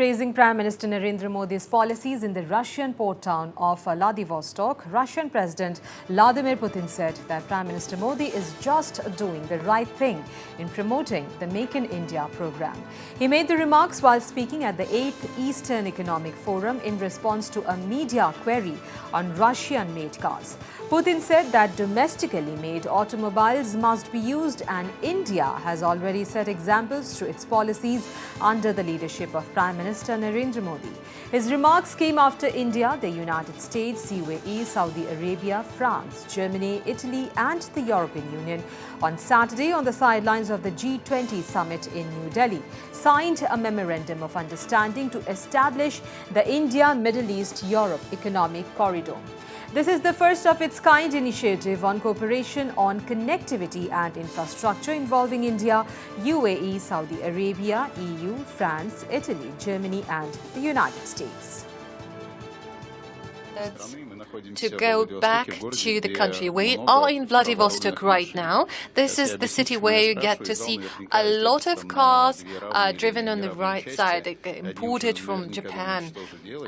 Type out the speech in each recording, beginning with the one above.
praising Prime Minister Narendra Modi's policies in the Russian port town of Vladi-vostok, Russian President Vladimir Putin said that Prime Minister Modi is just doing the right thing in promoting the Make in India program. He made the remarks while speaking at the 8th Eastern Economic Forum in response to a media query on Russian-made cars. Putin said that domestically made automobiles must be used, and India has already set examples through its policies under the leadership of Prime Minister Narendra Modi. His remarks came after India, the United States, UAE, Saudi Arabia, France, Germany, Italy and the European Union on Saturday on the sidelines of the G20 summit in New Delhi signed a memorandum of understanding to establish the India-Middle East-Europe Economic Corridor. This is the first of its kind initiative on cooperation on connectivity and infrastructure involving India, UAE, Saudi Arabia, EU, France, Italy, Germany and the United States. To go back to the country. We are in Vladivostok right now. This is the city where you get to see a lot of cars driven on the right side, imported from Japan.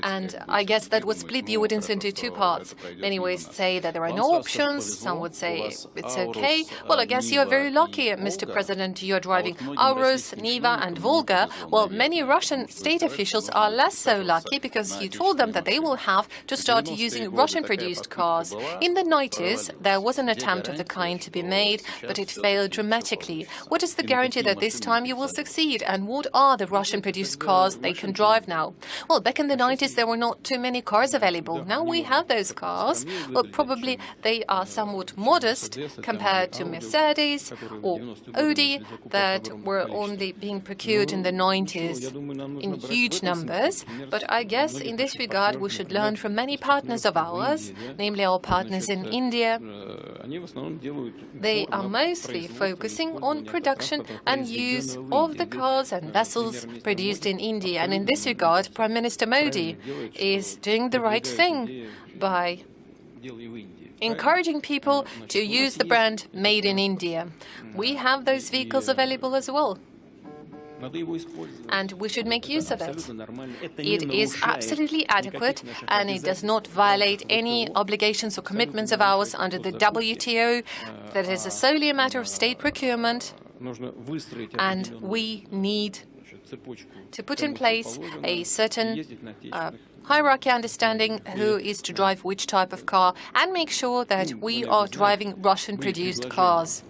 And I guess that would split the audience into two parts. Many ways say that there are no options. Some would say it's okay. Well, I guess you're very lucky, Mr. President. You're driving Aurus, Niva and Volga. Well, many Russian state officials are less so lucky because you told them that they will have to start using Russian-produced cars. In the 90s, there was an attempt of the kind to be made, but it failed dramatically. What is the guarantee that this time you will succeed? And what are the Russian-produced cars they can drive now? Well, back in the 90s, there were not too many cars available. Now we have those cars. Well, probably they are somewhat modest compared to Mercedes or Audi that were only being procured in the 90s in huge numbers. But I guess in this regard, we should learn from many partners of ours, namely our partners in India. They are mostly focusing on production and use of the cars and vessels produced in India. And in this regard, Prime Minister Modi is doing the right thing by encouraging people to use the brand Made in India. We have those vehicles available as well, and we should make use of it. It is absolutely adequate, and it does not violate any obligations or commitments of ours under the WTO. That is solely a matter of state procurement, and we need to put in place a certain hierarchy understanding who is to drive which type of car and make sure that we are driving Russian-produced cars.